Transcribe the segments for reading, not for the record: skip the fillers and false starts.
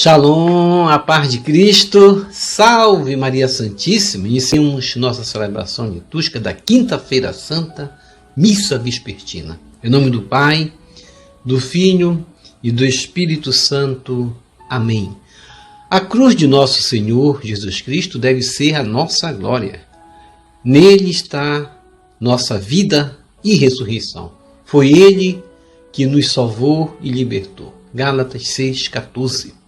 Shalom, a paz de Cristo, salve Maria Santíssima. Iniciamos nossa celebração litúrgica da Quinta-feira Santa, Missa Vespertina. Em nome do Pai, do Filho e do Espírito Santo. Amém. A cruz de nosso Senhor Jesus Cristo deve ser a nossa glória. Nele está nossa vida e ressurreição. Foi Ele que nos salvou e libertou. Gálatas 6,14.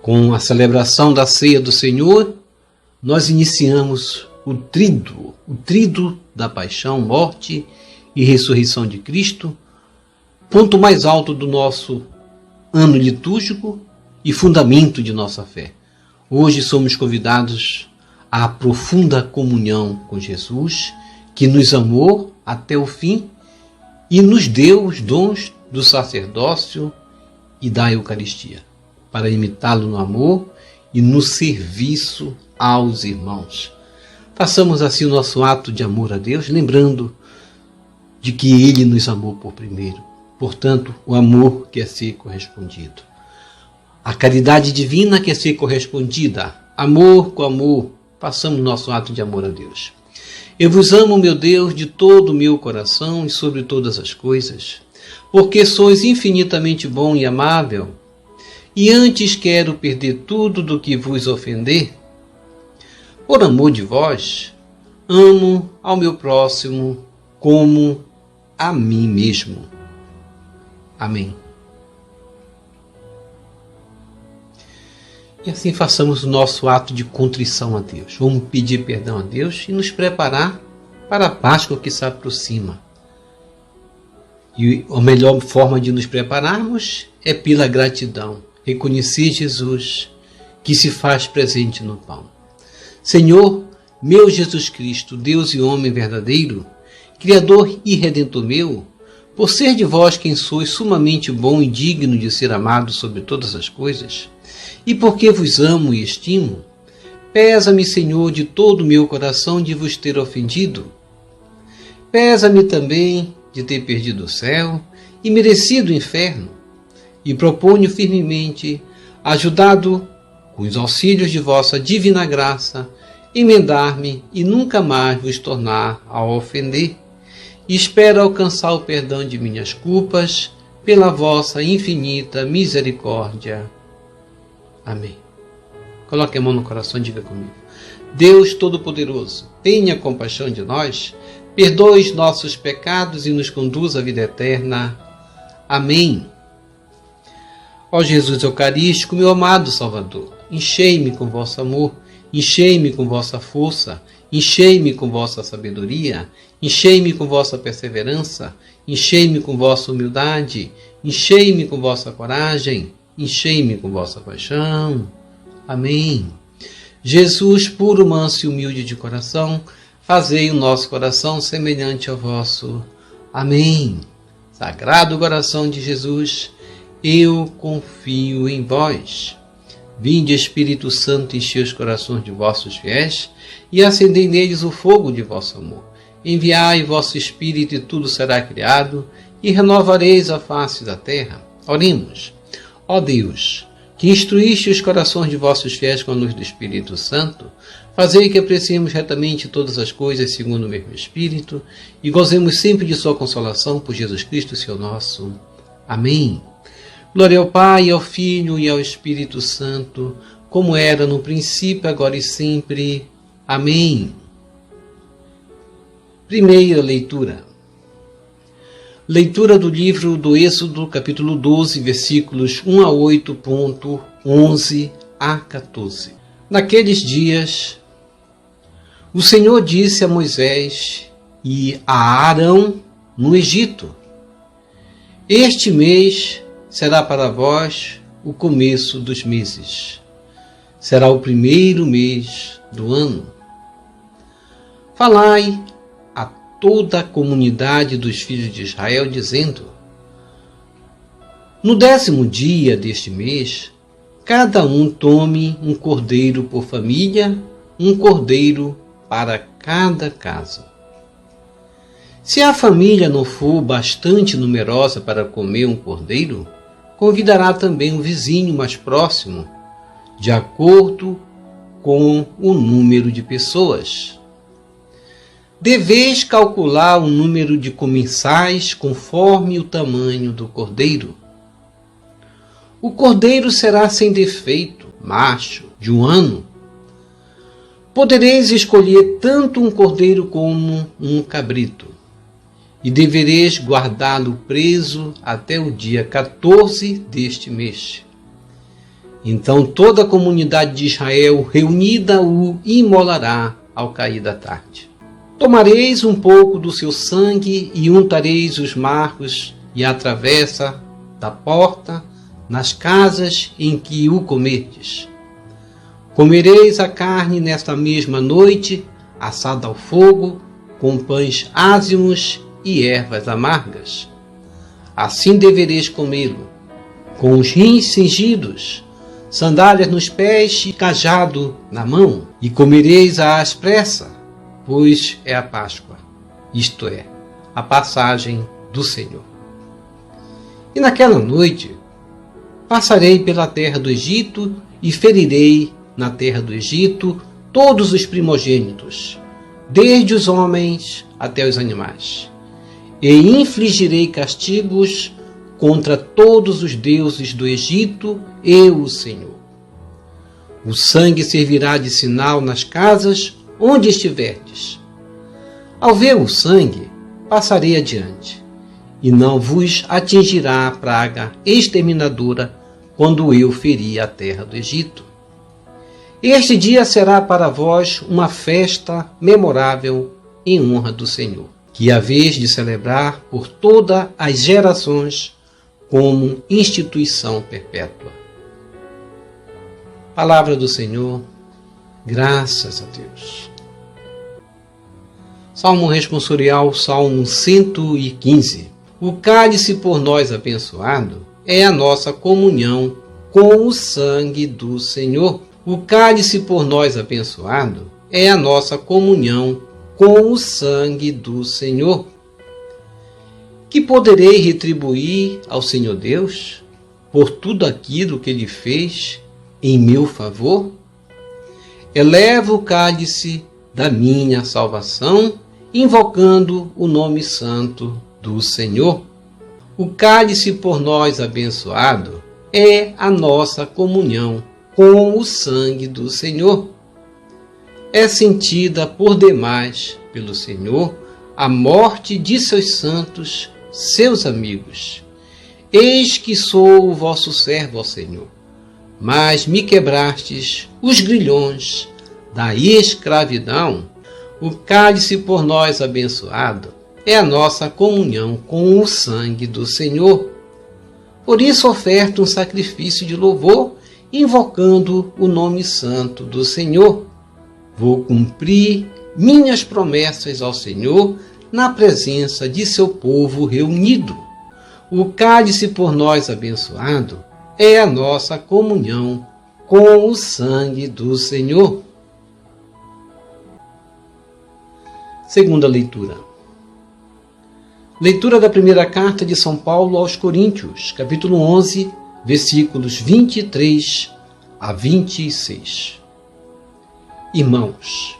Com a celebração da ceia do Senhor, nós iniciamos o tríduo da paixão, morte e ressurreição de Cristo, ponto mais alto do nosso ano litúrgico e fundamento de nossa fé. Hoje somos convidados à profunda comunhão com Jesus, que nos amou até o fim e nos deu os dons do sacerdócio e da Eucaristia, para imitá-lo no amor e no serviço aos irmãos. Façamos assim o nosso ato de amor a Deus, lembrando de que Ele nos amou por primeiro. Portanto, o amor quer ser correspondido. A caridade divina quer ser correspondida. Amor com amor, façamos nosso ato de amor a Deus. Eu vos amo, meu Deus, de todo o meu coração e sobre todas as coisas, porque sois infinitamente bom e amável, e antes quero perder tudo do que vos ofender. Por amor de vós, amo ao meu próximo como a mim mesmo. Amém. E assim façamos o nosso ato de contrição a Deus. Vamos pedir perdão a Deus e nos preparar para a Páscoa que se aproxima. E a melhor forma de nos prepararmos é pela gratidão. Reconhecer Jesus, que se faz presente no pão. Senhor, meu Jesus Cristo, Deus e homem verdadeiro, Criador e Redentor meu, por ser de vós quem sois sumamente bom e digno de ser amado sobre todas as coisas, e porque vos amo e estimo, pesa-me, Senhor, de todo o meu coração de vos ter ofendido. Pesa-me também de ter perdido o céu e merecido o inferno, e proponho firmemente, ajudado com os auxílios de vossa divina graça, emendar-me e nunca mais vos tornar a ofender, e espero alcançar o perdão de minhas culpas pela vossa infinita misericórdia. Amém. Coloque a mão no coração e diga comigo. Deus Todo-Poderoso, tenha compaixão de nós, perdoe os nossos pecados e nos conduz à vida eterna. Amém. Ó Jesus Eucarístico, meu amado Salvador, enchei-me com vosso amor, enchei-me com vossa força, enchei-me com vossa sabedoria, enchei-me com vossa perseverança, enchei-me com vossa humildade, enchei-me com vossa coragem, enchei-me com vossa paixão. Amém. Jesus, puro, manso e humilde de coração, fazei o nosso coração semelhante ao vosso. Amém. Sagrado coração de Jesus, eu confio em vós. Vinde, Espírito Santo, enchei os corações de vossos fiéis e acendei neles o fogo de vosso amor. Enviai vosso Espírito e tudo será criado e renovareis a face da terra. Oremos. Ó Deus, que instruíste os corações de vossos fiéis com a luz do Espírito Santo, fazei que apreciemos retamente todas as coisas segundo o mesmo Espírito e gozemos sempre de sua consolação por Jesus Cristo, Senhor nosso. Amém. Glória ao Pai, ao Filho e ao Espírito Santo, como era no princípio, agora e sempre. Amém. Primeira leitura. Leitura do livro do Êxodo, capítulo 12, versículos 1 a 8.11 a 14. Naqueles dias, o Senhor disse a Moisés e a Arão no Egito: Este mês será para vós o começo dos meses. Será o primeiro mês do ano. Falai a toda a comunidade dos filhos de Israel, dizendo: No 10º dia deste mês, cada um tome um cordeiro por família, um cordeiro para cada casa. Se a família não for bastante numerosa para comer um cordeiro, convidará também o vizinho mais próximo de acordo com o número de pessoas. Deveis calcular o número de comensais conforme o tamanho do cordeiro. O cordeiro será sem defeito, macho, de 1 ano. Podereis escolher tanto um cordeiro como um cabrito, e devereis guardá-lo preso até o dia 14 deste mês. Então toda a comunidade de Israel reunida o imolará ao cair da tarde. Tomareis um pouco do seu sangue e untareis os marcos e a travessa da porta nas casas em que o comerdes. Comereis a carne nesta mesma noite, assada ao fogo, com pães ázimos e ervas amargas. Assim devereis comê-lo, com os rins cingidos, sandálias nos pés e cajado na mão, e comereis às pressas, pois é a Páscoa, isto é, a passagem do Senhor. E naquela noite passarei pela terra do Egito e ferirei na terra do Egito todos os primogênitos, desde os homens até os animais, e infligirei castigos contra todos os deuses do Egito, eu, o Senhor. O sangue servirá de sinal nas casas onde estiverdes. Ao ver o sangue, passarei adiante, e não vos atingirá a praga exterminadora quando eu ferir a terra do Egito. Este dia será para vós uma festa memorável em honra do Senhor, que haveis de celebrar por todas as gerações como instituição perpétua. Palavra do Senhor, graças a Deus. Salmo responsorial, Salmo 115. O cálice por nós abençoado é a nossa comunhão com o sangue do Senhor. O cálice por nós abençoado é a nossa comunhão com o sangue do Senhor. Que poderei retribuir ao Senhor Deus por tudo aquilo que Ele fez em meu favor? Elevo o cálice da minha salvação, invocando o nome santo do Senhor. O cálice por nós abençoado é a nossa comunhão com o sangue do Senhor. É sentida por demais pelo Senhor a morte de seus santos, seus amigos. Eis que sou o vosso servo, ó Senhor, mas me quebrastes os grilhões da escravidão. O cálice por nós abençoado é a nossa comunhão com o sangue do Senhor. Por isso oferto um sacrifício de louvor, invocando o nome santo do Senhor. Vou cumprir minhas promessas ao Senhor na presença de seu povo reunido. O cálice por nós abençoado é a nossa comunhão com o sangue do Senhor. Segunda leitura. Leitura da primeira carta de São Paulo aos Coríntios, capítulo 11, versículos 23 a 26. Irmãos,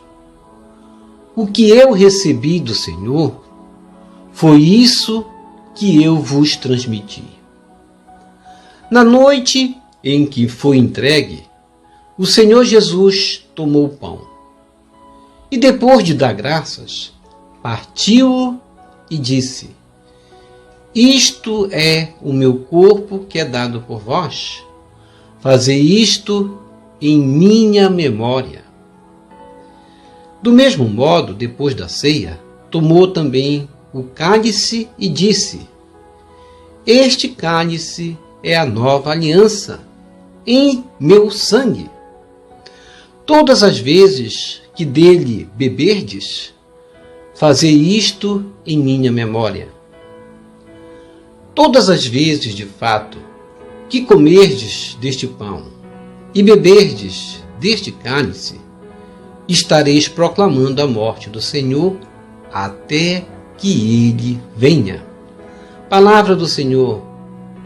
o que eu recebi do Senhor foi isso que eu vos transmiti. Na noite em que foi entregue, o Senhor Jesus tomou o pão e, depois de dar graças, partiu-o e disse: Isto é o meu corpo que é dado por vós. Fazei isto em minha memória. Do mesmo modo, depois da ceia, tomou também o cálice e disse: Este cálice é a nova aliança em meu sangue. Todas as vezes que dele beberdes, fazei isto em minha memória. Todas as vezes, de fato, que comerdes deste pão e beberdes deste cálice, estareis proclamando a morte do Senhor até que ele venha. Palavra do Senhor,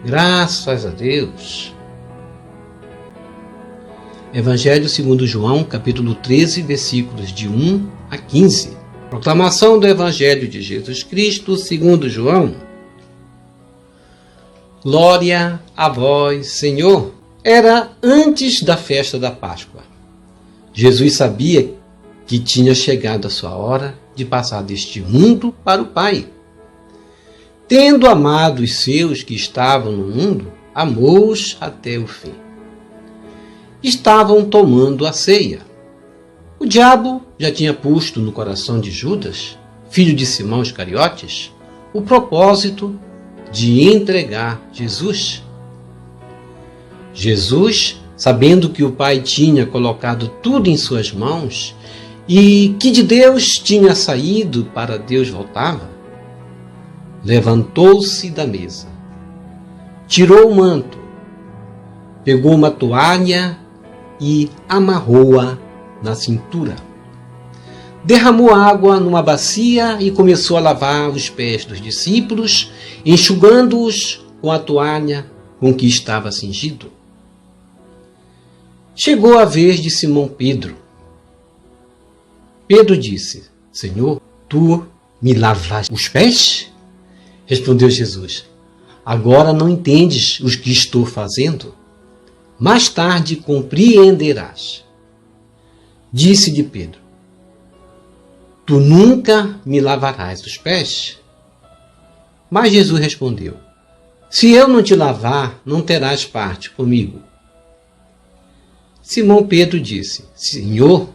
graças a Deus. Evangelho segundo João, capítulo 13, versículos de 1 a 15. Proclamação do Evangelho de Jesus Cristo segundo João. Glória a vós, Senhor. Era antes da festa da Páscoa. Jesus sabia que tinha chegado a sua hora de passar deste mundo para o Pai. Tendo amado os seus que estavam no mundo, amou-os até o fim. Estavam tomando a ceia. O diabo já tinha posto no coração de Judas, filho de Simão Iscariotes, o propósito de entregar Jesus. Jesus, sabendo que o Pai tinha colocado tudo em suas mãos e que de Deus tinha saído para Deus voltava, levantou-se da mesa, tirou o manto, pegou uma toalha e amarrou-a na cintura. Derramou água numa bacia e começou a lavar os pés dos discípulos, enxugando-os com a toalha com que estava cingido. Chegou a vez de Simão Pedro. Pedro disse: Senhor, tu me lavas os pés? Respondeu Jesus: agora não entendes o que estou fazendo? Mais tarde compreenderás. Disse-lhe Pedro: tu nunca me lavarás os pés? Mas Jesus respondeu: se eu não te lavar, não terás parte comigo. Simão Pedro disse: Senhor,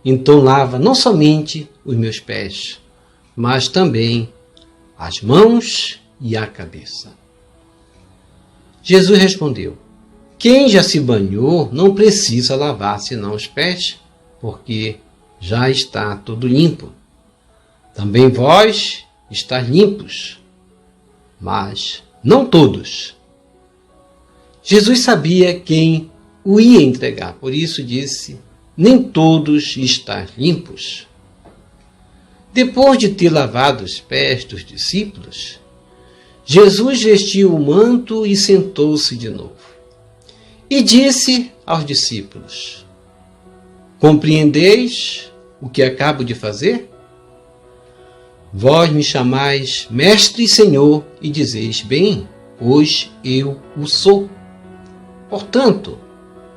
então lava não somente os meus pés, mas também as mãos e a cabeça. Jesus respondeu: quem já se banhou não precisa lavar senão os pés, porque já está tudo limpo. Também vós estáis limpos, mas não todos. Jesus sabia quem o ia entregar, por isso disse: nem todos estáis limpos. Depois de ter lavado os pés dos discípulos, Jesus vestiu o manto e sentou-se de novo. E disse aos discípulos: compreendeis o que acabo de fazer? Vós me chamais Mestre e Senhor e dizeis bem, pois eu o sou. Portanto,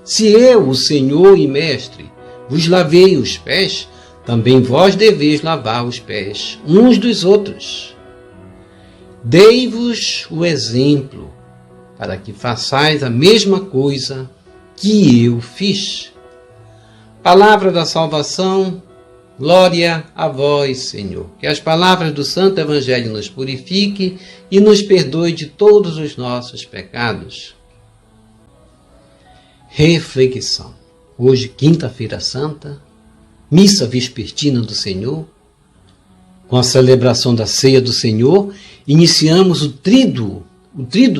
se eu, o Senhor e Mestre, vos lavei os pés, também vós deveis lavar os pés uns dos outros. Dei-vos o exemplo, para que façais a mesma coisa que eu fiz. Palavra da salvação, glória a vós, Senhor. Que as palavras do Santo Evangelho nos purifiquem e nos perdoe de todos os nossos pecados. Reflexão. Hoje, quinta-feira santa, missa vespertina do Senhor. Com a celebração da ceia do Senhor, iniciamos o tríduo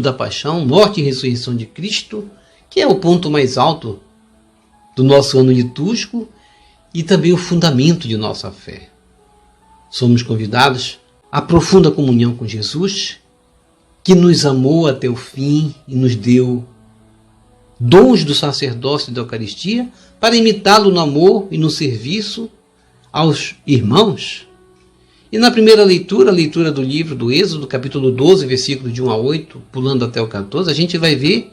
da paixão, morte e ressurreição de Cristo, que é o ponto mais alto do nosso ano litúrgico e também o fundamento de nossa fé. Somos convidados à profunda comunhão com Jesus, que nos amou até o fim e nos deu dons do sacerdócio e da Eucaristia para imitá-lo no amor e no serviço aos irmãos. E na primeira leitura, a leitura do livro do Êxodo, capítulo 12, versículo de 1 a 8, pulando até o 14, a gente vai ver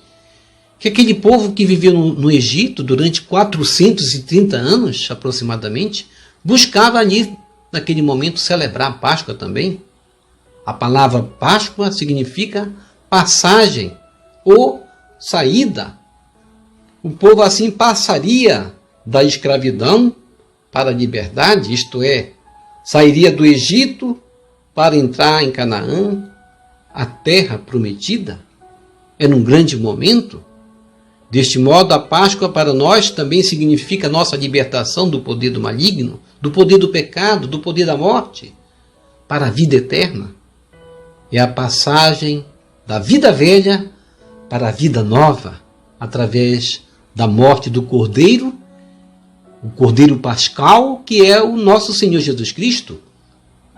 que aquele povo que vivia no Egito durante 430 anos, aproximadamente, buscava ali, naquele momento, celebrar a Páscoa também. A palavra Páscoa significa passagem ou saída. O povo assim passaria da escravidão para a liberdade, isto é, sairia do Egito para entrar em Canaã, a terra prometida. Era um grande momento. Deste modo, a Páscoa para nós também significa nossa libertação do poder do maligno, do poder do pecado, do poder da morte, para a vida eterna. É a passagem da vida velha para a vida nova, através da morte do Cordeiro, o Cordeiro Pascal, que é o nosso Senhor Jesus Cristo.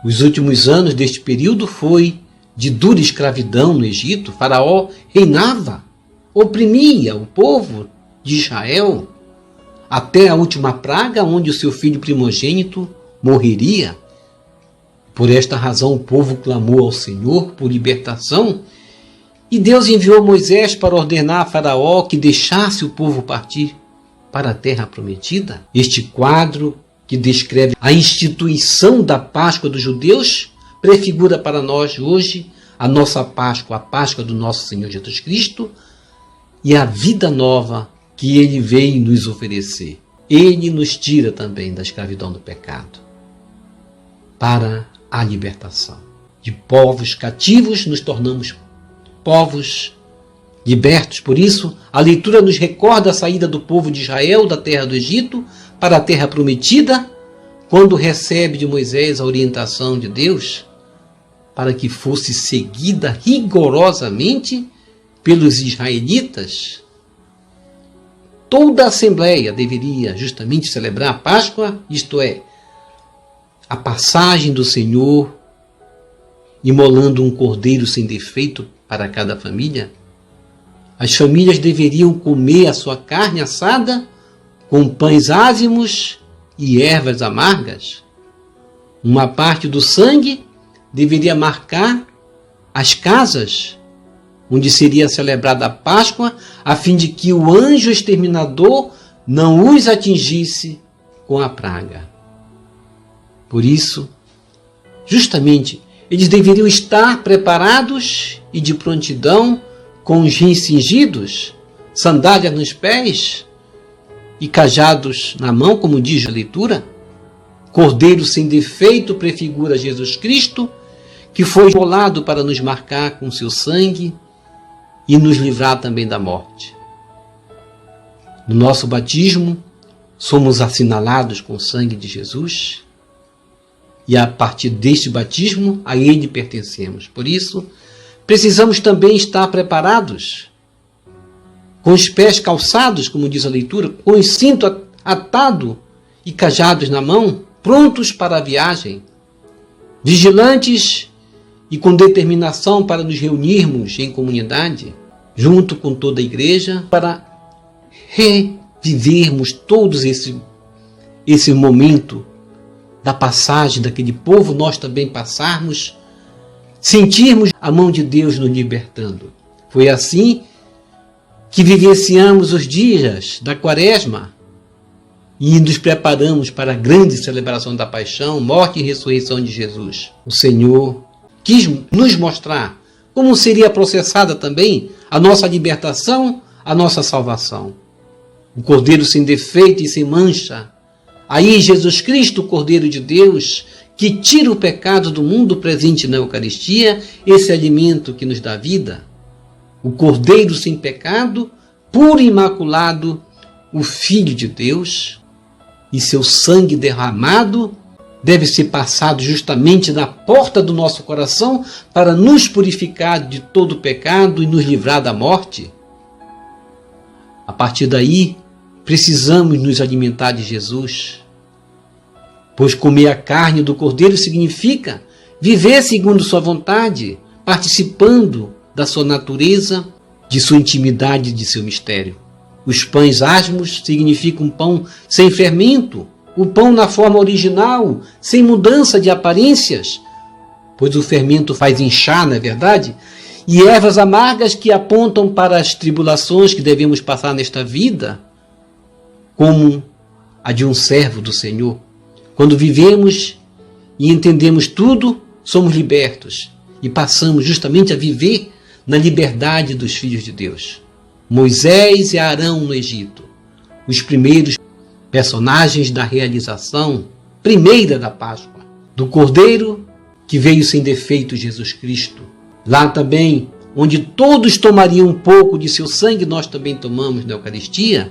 Os últimos anos deste período foi de dura escravidão no Egito. Faraó reinava, oprimia o povo de Israel. até a última praga, onde o seu filho primogênito morreria. Por esta razão o povo clamou ao Senhor por libertação, e Deus enviou Moisés para ordenar a Faraó que deixasse o povo partir para a terra prometida. Este quadro, que descreve a instituição da Páscoa dos judeus, prefigura para nós hoje a nossa Páscoa, a Páscoa do nosso Senhor Jesus Cristo, e a vida nova que Ele veio nos oferecer. Ele nos tira também da escravidão do pecado para a libertação. De povos cativos nos tornamos povos libertos. Por isso, a leitura nos recorda a saída do povo de Israel da terra do Egito para a terra prometida, quando recebe de Moisés a orientação de Deus para que fosse seguida rigorosamente pelos israelitas. Toda a Assembleia deveria justamente celebrar a Páscoa, isto é, a passagem do Senhor, imolando um cordeiro sem defeito para cada família. As famílias deveriam comer a sua carne assada com pães ázimos e ervas amargas. Uma parte do sangue deveria marcar as casas onde seria celebrada a Páscoa, a fim de que o anjo exterminador não os atingisse com a praga. Por isso, justamente, eles deveriam estar preparados e de prontidão, com os rins cingidos, sandálias nos pés e cajados na mão, como diz a leitura. Cordeiro sem defeito prefigura Jesus Cristo, que foi imolado para nos marcar com seu sangue e nos livrar também da morte. No nosso batismo, somos assinalados com o sangue de Jesus, e a partir deste batismo, a Ele pertencemos. Por isso, precisamos também estar preparados, com os pés calçados, como diz a leitura, com o cinto atado e cajados na mão, prontos para a viagem, vigilantes e com determinação para nos reunirmos em comunidade, junto com toda a igreja, para revivermos todos esse momento da passagem daquele povo, nós também passarmos, sentirmos a mão de Deus nos libertando. Foi assim que vivenciamos os dias da Quaresma e nos preparamos para a grande celebração da paixão, morte e ressurreição de Jesus. O Senhor quis nos mostrar como seria processada também a nossa libertação, a nossa salvação. O Cordeiro sem defeito e sem mancha. Aí Jesus Cristo, o Cordeiro de Deus, que tira o pecado do mundo, presente na Eucaristia, esse alimento que nos dá vida. O Cordeiro sem pecado, puro e imaculado, o Filho de Deus, e seu sangue derramado deve ser passado justamente na porta do nosso coração para nos purificar de todo o pecado e nos livrar da morte. A partir daí, precisamos nos alimentar de Jesus, pois comer a carne do Cordeiro significa viver segundo sua vontade, participando da sua natureza, de sua intimidade, de seu mistério. Os pães asmos significam pão sem fermento, o pão na forma original, sem mudança de aparências, pois o fermento faz inchar, não é verdade? E ervas amargas que apontam para as tribulações que devemos passar nesta vida, como a de um servo do Senhor. Quando vivemos e entendemos tudo, somos libertos e passamos justamente a viver na liberdade dos filhos de Deus. Moisés e Arão no Egito, os primeiros personagens da realização primeira da Páscoa, do Cordeiro que veio sem defeito, Jesus Cristo. Lá também, onde todos tomariam um pouco de seu sangue, nós também tomamos na Eucaristia,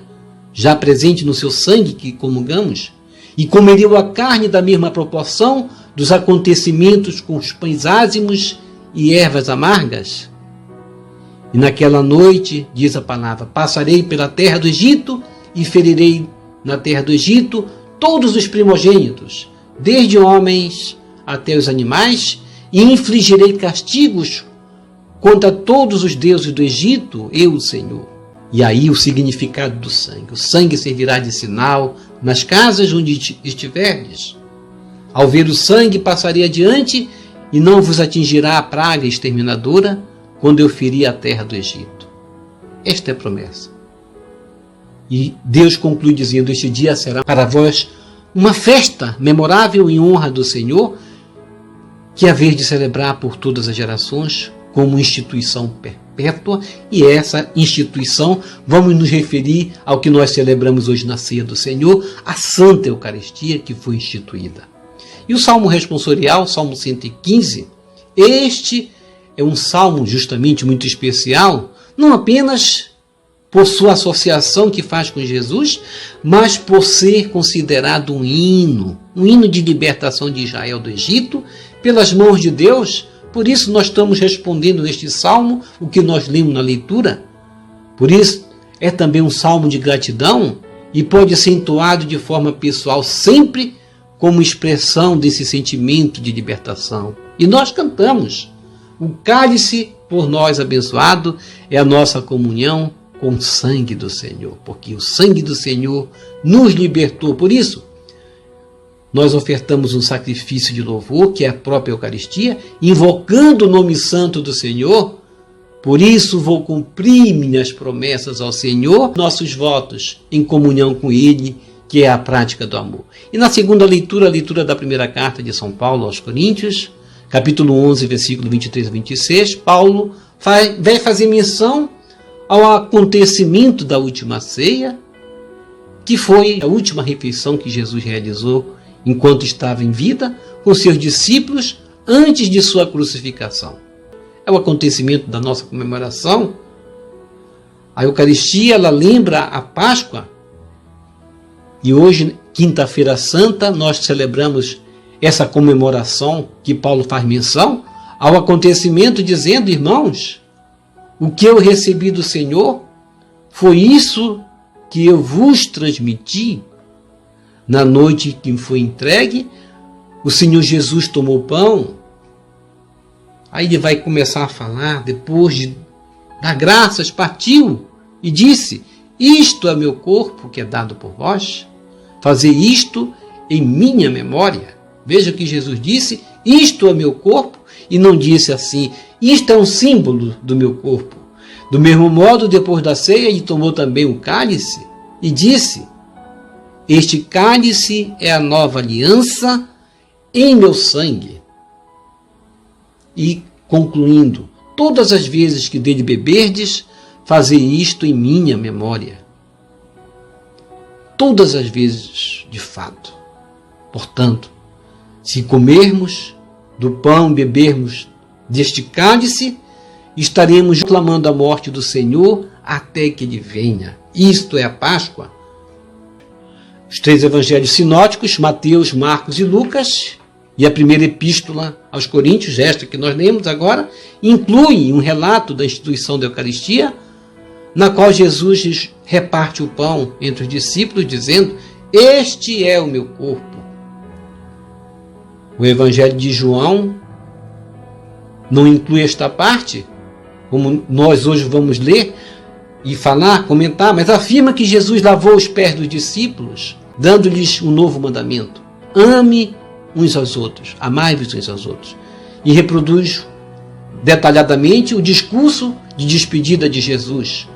já presente no seu sangue que comungamos, e comeriam a carne da mesma proporção dos acontecimentos com os pães ázimos e ervas amargas. E naquela noite, diz a palavra, passarei pela terra do Egito e ferirei na terra do Egito todos os primogênitos, desde homens até os animais, e infligirei castigos contra todos os deuses do Egito, eu, o Senhor. E aí o significado do sangue. O sangue servirá de sinal nas casas onde estiverdes. Ao ver o sangue, passarei adiante e não vos atingirá a praga exterminadora quando eu ferir a terra do Egito. Esta é a promessa. E Deus conclui dizendo: este dia será para vós uma festa memorável em honra do Senhor, que haver de celebrar por todas as gerações como instituição perpétua. E essa instituição, vamos nos referir ao que nós celebramos hoje na ceia do Senhor, a Santa Eucaristia que foi instituída. E o Salmo responsorial, Salmo 115, este é um salmo justamente muito especial, não apenas por sua associação que faz com Jesus, mas por ser considerado um hino de libertação de Israel do Egito, pelas mãos de Deus. Por isso nós estamos respondendo neste salmo o que nós lemos na leitura. Por isso é também um salmo de gratidão e pode ser entoado de forma pessoal sempre como expressão desse sentimento de libertação. E nós cantamos: o cálice por nós abençoado é a nossa comunhão com o sangue do Senhor, porque o sangue do Senhor nos libertou. Por isso, nós ofertamos um sacrifício de louvor, que é a própria Eucaristia, invocando o nome santo do Senhor. Por isso vou cumprir minhas promessas ao Senhor, nossos votos em comunhão com Ele, que é a prática do amor. E na segunda leitura, a leitura da primeira carta de São Paulo aos Coríntios, capítulo 11, versículo 23 a 26, Paulo vai fazer menção ao acontecimento da última ceia, que foi a última refeição que Jesus realizou enquanto estava em vida com seus discípulos antes de sua crucificação. É o acontecimento da nossa comemoração. A Eucaristia, ela lembra a Páscoa. E hoje, quinta-feira santa, nós celebramos essa comemoração que Paulo faz menção ao acontecimento, dizendo: irmãos, o que eu recebi do Senhor foi isso que eu vos transmiti. Na noite que foi entregue, o Senhor Jesus tomou o pão. Aí ele vai começar a falar, depois de dar graças, partiu e disse: isto é meu corpo que é dado por vós. Fazer isto em minha memória. Veja que Jesus disse: isto é meu corpo, e não disse assim: isto é um símbolo do meu corpo. Do mesmo modo, depois da ceia, ele tomou também o cálice e disse: este cálice é a nova aliança em meu sangue. E concluindo: todas as vezes que dele beberdes, fazei isto em minha memória. Todas as vezes, de fato. Portanto, se comermos do pão, bebermos deste cálice, estaremos clamando a morte do Senhor até que ele venha. Isto é a Páscoa. Os três evangelhos sinóticos, Mateus, Marcos e Lucas, e a primeira epístola aos Coríntios, esta que nós lemos agora, inclui um relato da instituição da Eucaristia, na qual Jesus reparte o pão entre os discípulos, dizendo: este é o meu corpo. O Evangelho de João não inclui esta parte, como nós hoje vamos ler e falar, comentar, mas afirma que Jesus lavou os pés dos discípulos, dando-lhes um novo mandamento: ame uns aos outros, amai-vos uns aos outros. E reproduz detalhadamente o discurso de despedida de Jesus,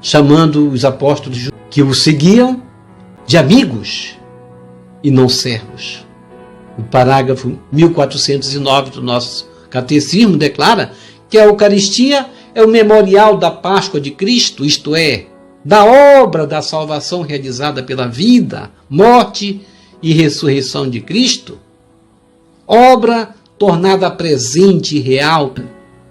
chamando os apóstolos que o seguiam de amigos e não servos. O parágrafo 1409 do nosso catecismo declara que a Eucaristia é o memorial da Páscoa de Cristo, isto é, da obra da salvação realizada pela vida, morte e ressurreição de Cristo, obra tornada presente e real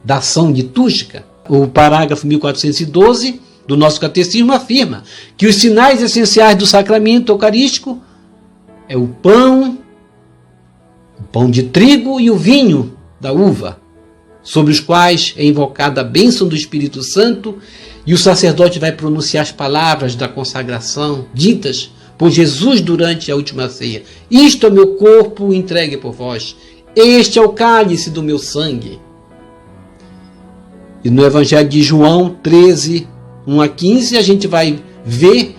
da ação litúrgica. O parágrafo 1412 do nosso catecismo afirma que os sinais essenciais do sacramento eucarístico é o pão de trigo e o vinho da uva, sobre os quais é invocada a bênção do Espírito Santo, e o sacerdote vai pronunciar as palavras da consagração ditas por Jesus durante a última ceia: isto é meu corpo entregue por vós, este é o cálice do meu sangue. E no Evangelho de João 13, 1 a 15, a gente vai ver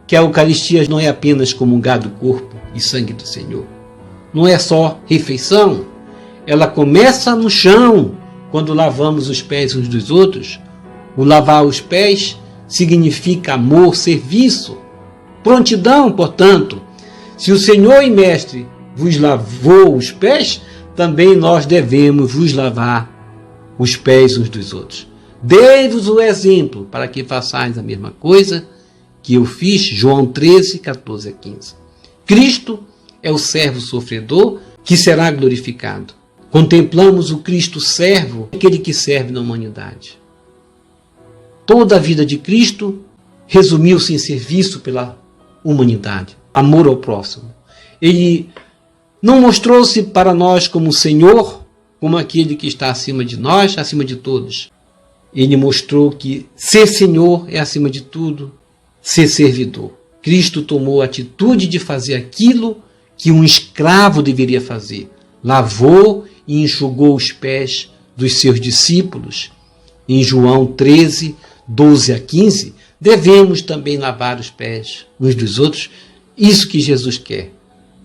que a Eucaristia não é apenas comungar do corpo e sangue do Senhor. Não é só refeição. Ela começa no chão, quando lavamos os pés uns dos outros. O lavar os pés significa amor, serviço, prontidão, portanto. Se o Senhor e Mestre vos lavou os pés, também nós devemos vos lavar os pés uns dos outros. Dei-vos o exemplo para que façais a mesma coisa que eu fiz, João 13, 14 a 15. Cristo é o servo sofredor que será glorificado. Contemplamos o Cristo servo, aquele que serve na humanidade. Toda a vida de Cristo resumiu-se em serviço pela humanidade, amor ao próximo. Ele não mostrou-se para nós como Senhor, como aquele que está acima de nós, acima de todos. Ele mostrou que ser Senhor é acima de tudo, ser servidor. Cristo tomou a atitude de fazer aquilo que um escravo deveria fazer. Lavou e enxugou os pés dos seus discípulos. Em João 13, 12 a 15, devemos também lavar os pés uns dos outros. Isso que Jesus quer.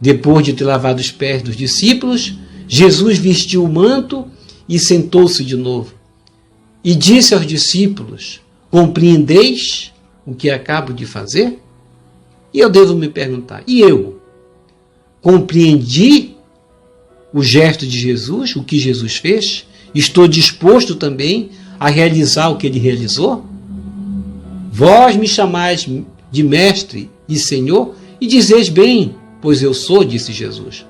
Depois de ter lavado os pés dos discípulos, Jesus vestiu o manto e sentou-se de novo. E disse aos discípulos: compreendeis o que acabo de fazer? E eu devo me perguntar, e eu? Compreendi o gesto de Jesus, o que Jesus fez? Estou disposto também a realizar o que ele realizou? Vós me chamais de mestre e senhor, e dizeis bem, pois eu sou, disse Jesus.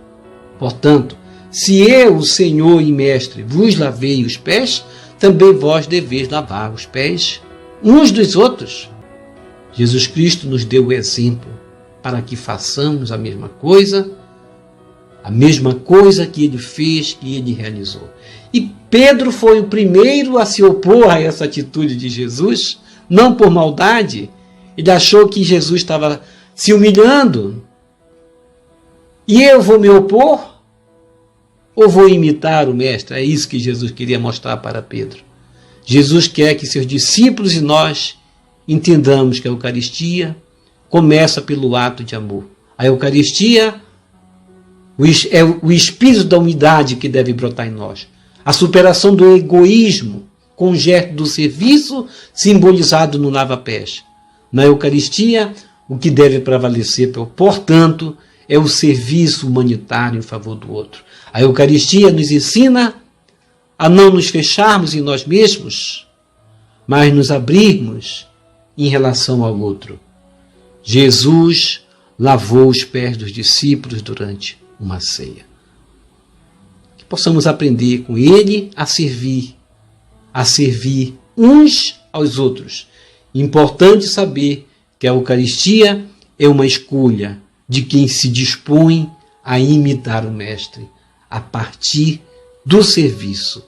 Portanto, se eu, o Senhor e Mestre, vos lavei os pés, também vós deveis lavar os pés uns dos outros. Jesus Cristo nos deu o exemplo para que façamos a mesma coisa que ele fez, que ele realizou. E Pedro foi o primeiro a se opor a essa atitude de Jesus, não por maldade. Ele achou que Jesus estava se humilhando. E eu vou me opor? Ou vou imitar o Mestre? É isso que Jesus queria mostrar para Pedro. Jesus quer que seus discípulos e nós entendamos que a Eucaristia começa pelo ato de amor. A Eucaristia é o espírito da unidade que deve brotar em nós. A superação do egoísmo com o gesto do serviço simbolizado no lava-pés. Na Eucaristia, o que deve prevalecer, portanto, é o serviço humanitário em favor do outro. A Eucaristia nos ensina a não nos fecharmos em nós mesmos, mas nos abrirmos em relação ao outro. Jesus lavou os pés dos discípulos durante uma ceia. Que possamos aprender com ele a servir uns aos outros. Importante saber que a Eucaristia é uma escolha de quem se dispõe a imitar o Mestre, a partir do serviço.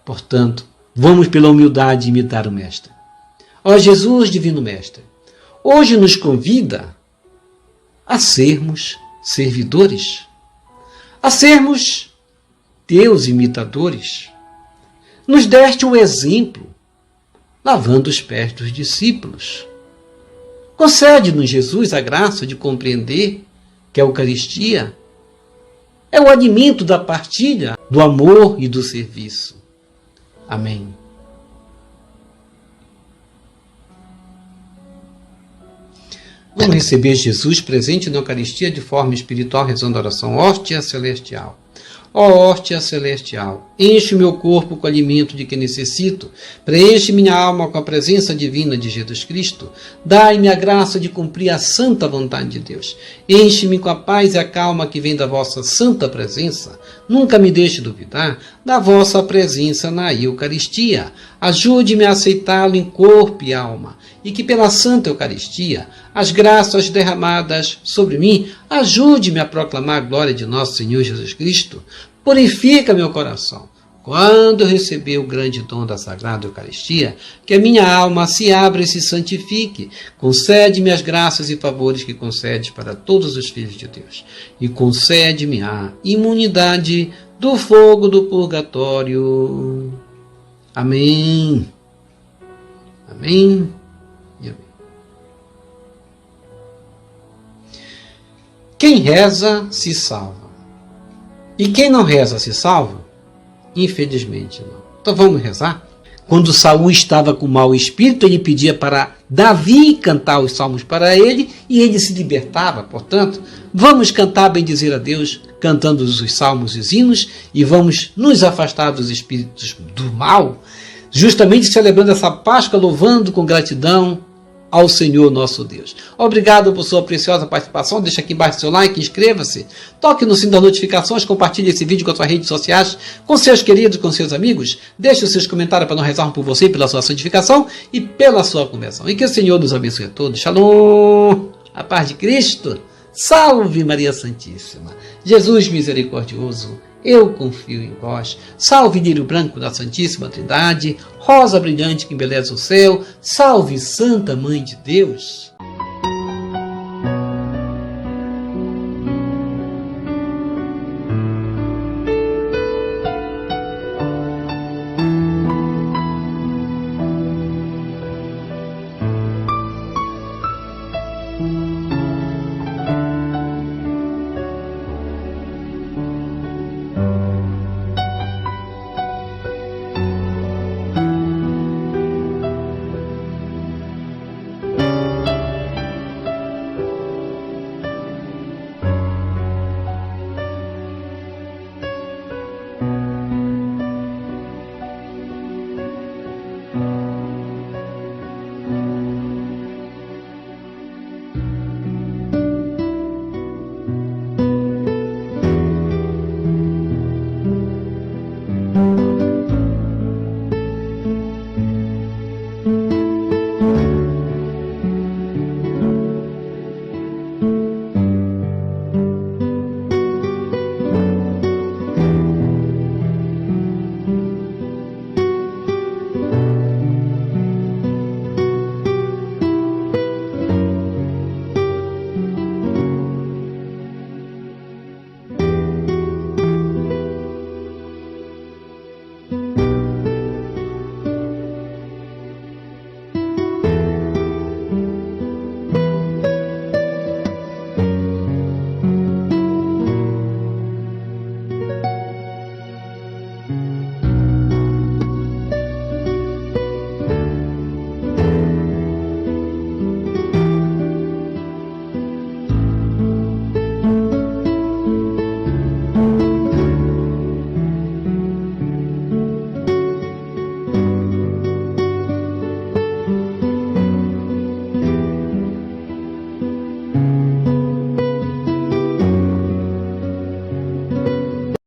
Portanto, vamos pela humildade imitar o Mestre. Ó Jesus, Divino Mestre, hoje nos convida a sermos servidores, a sermos teus imitadores. Nos deste o exemplo, lavando os pés dos discípulos. Concede-nos, Jesus, a graça de compreender que a Eucaristia é o alimento da partilha, do amor e do serviço. Amém. Vamos receber Jesus presente na Eucaristia de forma espiritual, rezando a oração Hóstia Celestial. Ó hóstia celestial, enche o meu corpo com o alimento de que necessito, preenche minha alma com a presença divina de Jesus Cristo, dai-me a graça de cumprir a santa vontade de Deus, enche-me com a paz e a calma que vem da vossa santa presença, nunca me deixe duvidar da vossa presença na Eucaristia, ajude-me a aceitá-lo em corpo e alma, e que pela santa Eucaristia, as graças derramadas sobre mim, ajude-me a proclamar a glória de nosso Senhor Jesus Cristo. Purifica meu coração. Quando eu receber o grande dom da Sagrada Eucaristia, que a minha alma se abra e se santifique. Concede-me as graças e favores que concedes para todos os filhos de Deus. E concede-me a imunidade do fogo do purgatório. Amém. Amém. Quem reza se salva. E quem não reza se salva? Infelizmente não. Então vamos rezar? Quando Saul estava com mau espírito, ele pedia para Davi cantar os salmos para ele e ele se libertava. Portanto, vamos cantar, bendizer a Deus, cantando os salmos e os hinos, e vamos nos afastar dos espíritos do mal, justamente celebrando essa Páscoa, louvando com gratidão ao Senhor nosso Deus. Obrigado por sua preciosa participação. Deixa aqui embaixo seu like, inscreva-se, toque no sino das notificações, compartilhe esse vídeo com as suas redes sociais, com seus queridos, com seus amigos. Deixe os seus comentários para nós rezarmos por você, pela sua santificação e pela sua conversão. E que o Senhor nos abençoe a todos. Shalom! A paz de Cristo. Salve Maria Santíssima. Jesus misericordioso, eu confio em vós. Salve lírio branco da Santíssima Trindade, rosa brilhante que embeleza o céu. Salve Santa Mãe de Deus.